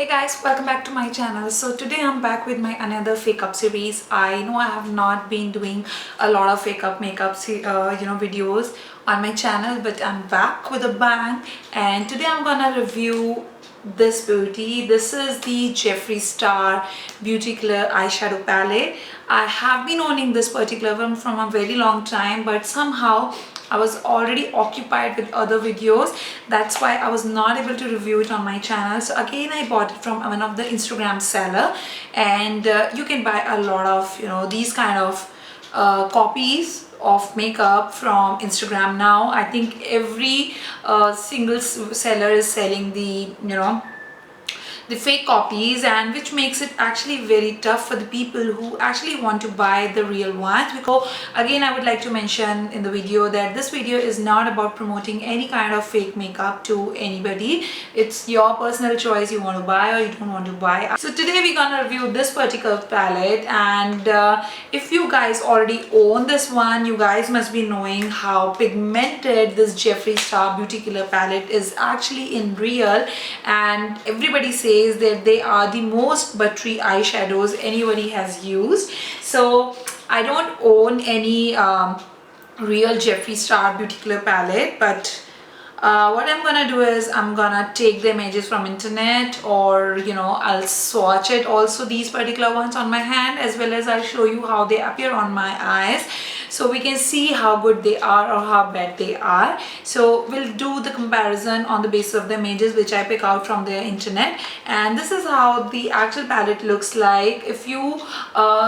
Hey guys, welcome back to my channel. So today I'm back with my another fake up series. I know I have not been doing a lot of fake up makeup videos on my channel, but I'm back with a bang, and today I'm gonna review this beauty. This is the Jeffree Star Beauty Clear eyeshadow palette. I have been owning this particular one from a very long time, but somehow I was already occupied with other videos. That's why I was not able to review it on my channel. So again, I bought it from one of the Instagram seller, and you can buy a lot of these kind of copies of makeup from Instagram now. I think every single seller is selling the fake copies, and which makes it actually very tough for the people who actually want to buy the real ones. Because again, I would like to mention in the video that this video is not about promoting any kind of fake makeup to anybody. It's your personal choice, you want to buy or you don't want to buy. So today we're gonna review this particular palette, and if you guys already own this one, you guys must be knowing how pigmented this Jeffree Star Beauty Killer palette is actually in real, and everybody says that they are the most buttery eyeshadows anybody has used. So I don't own any real Jeffree Star Beauty Killer palette, but what I'm gonna do is I'm gonna take the images from internet, or I'll swatch it also, these particular ones on my hand, as well as I'll show you how they appear on my eyes, so we can see how good they are or how bad they are. So we'll do the comparison on the basis of the images which I pick out from the internet, and this is how the actual palette looks like. If you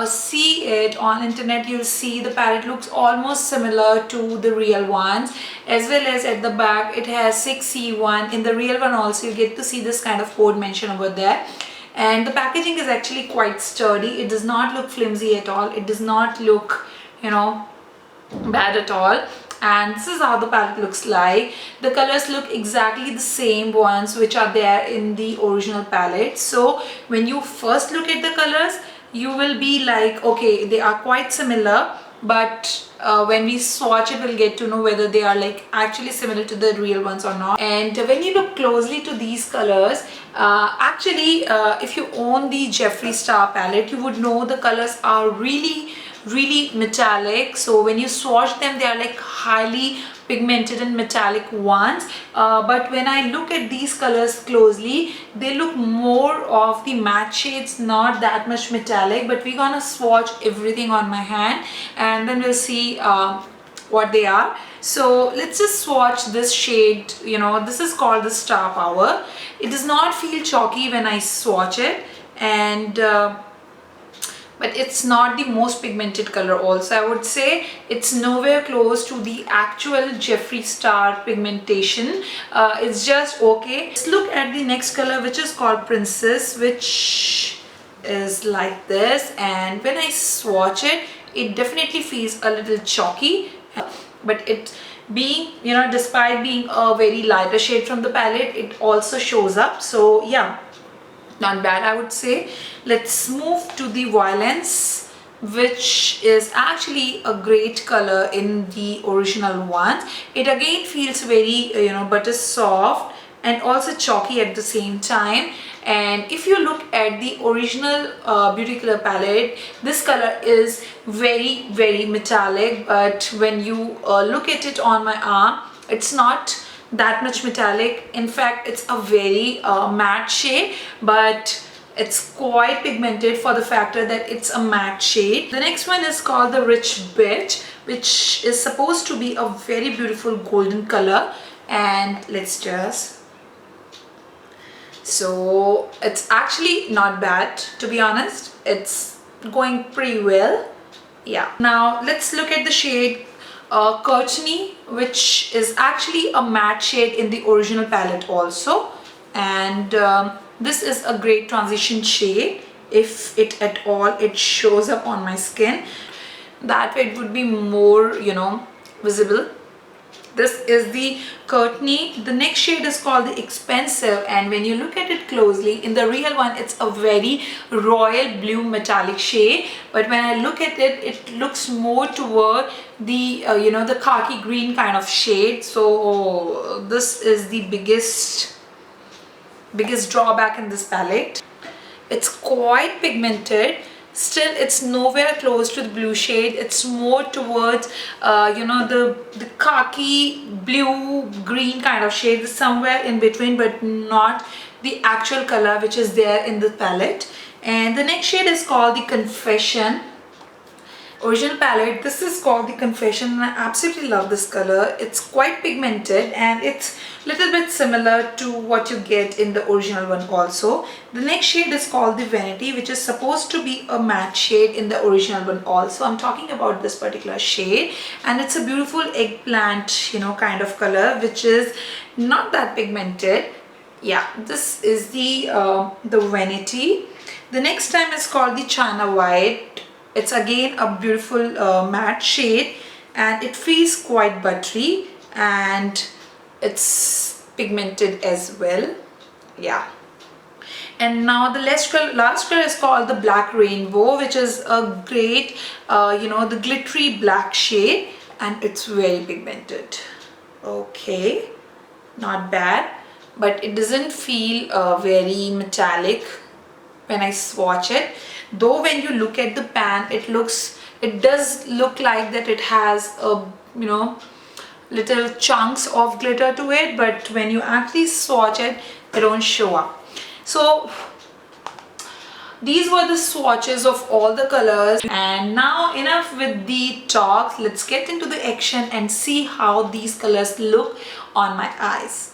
see it on internet, you'll see the palette looks almost similar to the real ones, as well as at the back it has 6C1. In the real one also you get to see this kind of code mention over there, and the packaging is actually quite sturdy. It does not look flimsy at all. It does not look bad at all. And this is how the palette looks like. The colors look exactly the same ones which are there in the original palette. So when you first look at the colors, you will be like, okay, they are quite similar, but when we swatch it, we'll get to know whether they are like actually similar to the real ones or not. And when you look closely to these colors, if you own the Jeffree Star palette, you would know the colors are really metallic. So when you swatch them, they are like highly pigmented and metallic ones, but when I look at these colors closely, they look more of the matte shades, not that much metallic. But we're gonna swatch everything on my hand, and then we'll see what they are. So let's just swatch this shade. This is called the Star Power. It does not feel chalky when I swatch it, and but it's not the most pigmented color also. I would say it's nowhere close to the actual Jeffree Star pigmentation. It's just okay. Let's look at the next color, which is called Princess, which is like this, and when I swatch it, it definitely feels a little chalky, but it being despite being a very lighter shade from the palette, it also shows up. So yeah, not bad, I would say. Let's move to the Violence, which is actually a great color in the original one. It again feels very butter soft and also chalky at the same time. And if you look at the original Beauty Color palette, this color is very metallic, but when you look at it on my arm, it's not that much metallic. In fact, it's a very matte shade, but it's quite pigmented for the factor that it's a matte shade. The next one is called the Rich Bitch, which is supposed to be a very beautiful golden color. And let's just, so it's actually not bad, to be honest. It's going pretty well. Yeah, now let's look at the shade Courtney, which is actually a matte shade in the original palette also, and this is a great transition shade. If it at all it shows up on my skin, that way it would be more visible. This is the Courtney. The next shade is called the Expensive, and when you look at it closely, in the real one it's a very royal blue metallic shade, but when I look at it, it looks more toward the the khaki green kind of shade. So this is the biggest biggest drawback in this palette. It's quite pigmented. Still, it's nowhere close to the blue shade. It's more towards the khaki blue green kind of shade. It's somewhere in between, but not the actual color which is there in the palette. And the next shade is called the Confession. Original palette, this is called the Confession, and I absolutely love this color. It's quite pigmented and it's a little bit similar to what you get in the original one also. The next shade is called the Vanity, which is supposed to be a matte shade in the original one also. I'm talking about this particular shade, and it's a beautiful eggplant, kind of color, which is not that pigmented. Yeah, this is the Vanity. The next time is called the China White. It's again a beautiful matte shade, and it feels quite buttery, and it's pigmented as well. Yeah. And now the last color is called the Black Rainbow, which is a great the glittery black shade, and it's very pigmented. Okay, not bad, but it doesn't feel very metallic when I swatch it. Though when you look at the pan, it does look like that it has a little chunks of glitter to it, but when you actually swatch it, they don't show up. So these were the swatches of all the colors, and now enough with the talk. Let's get into the action and see how these colors look on my eyes.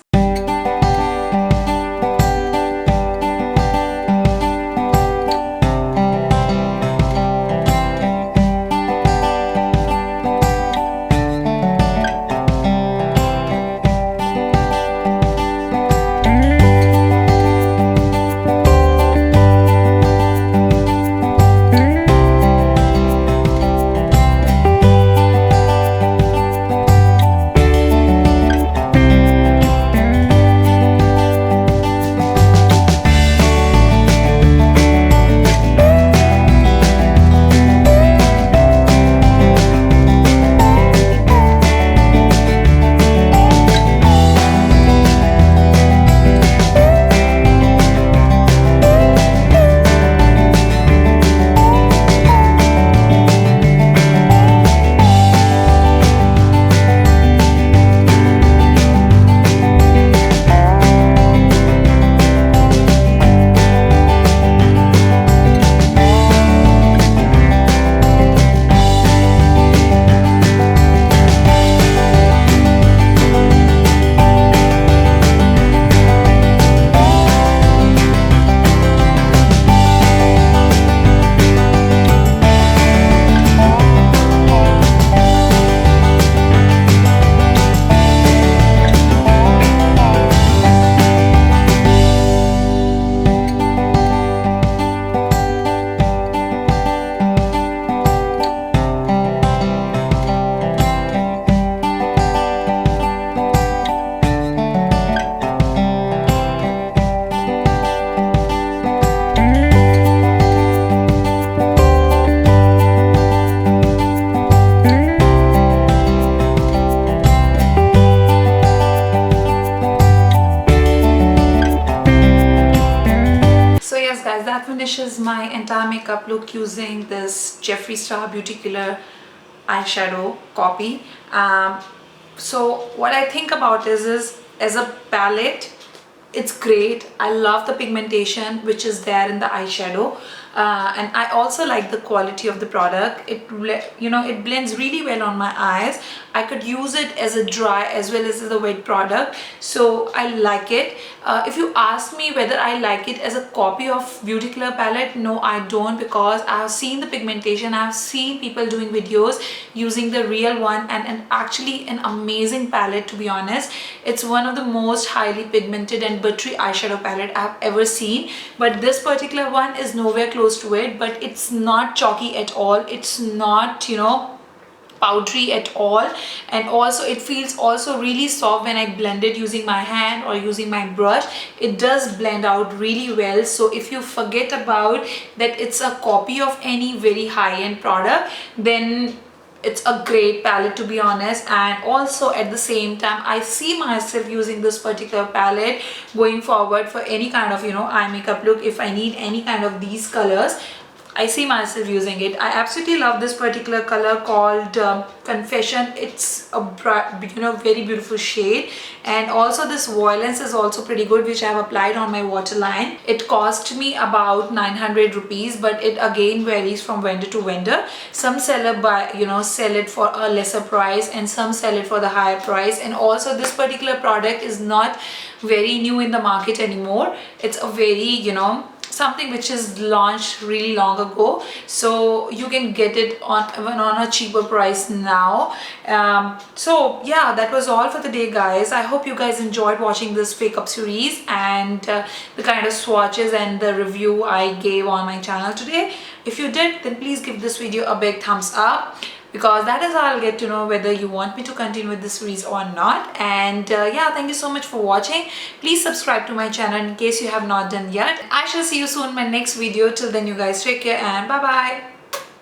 That finishes my entire makeup look using this Jeffree Star Beauty Killer eyeshadow copy. So what I think about is as a palette, it's great. I love the pigmentation which is there in the eyeshadow, and I also like the quality of the product. It blends really well on my eyes. I could use it as a dry as well as a wet product, so I like it. If you ask me whether I like it as a copy of Beauty Killer palette, no, I don't, because I have seen the pigmentation. I have seen people doing videos using the real one, and actually an amazing palette, to be honest. It's one of the most highly pigmented and buttery eyeshadow palette I've ever seen, but this particular one is nowhere close to it. But it's not chalky at all. It's not powdery at all, and also it feels also really soft when I blend it using my hand or using my brush. It does blend out really well. So if you forget about that it's a copy of any very high-end product, then it's a great palette, to be honest. And also at the same time, I see myself using this particular palette going forward for any kind of, you know, eye makeup look. If I need any kind of these colors, I see myself using it. I absolutely love this particular color called Confession. It's a bright, you know, very beautiful shade. And also this violence is also pretty good, which I have applied on my waterline. It cost me about 900 rupees, but it again varies from vendor to vendor. Some seller sell it for a lesser price, and some sell it for the higher price. And also this particular product is not very new in the market anymore. It's a very, you know, something which is launched really long ago, so you can get it on even on a cheaper price now. So yeah, that was all for the day, guys. I hope you guys enjoyed watching this fake up series and the kind of swatches and the review I gave on my channel today. If you did, then please give this video a big thumbs up, because that is how I'll get to know whether you want me to continue with this series or not. And yeah, thank you so much for watching. Please subscribe to my channel in case you have not done yet. I shall see you soon in my next video. Till then, you guys take care and bye bye.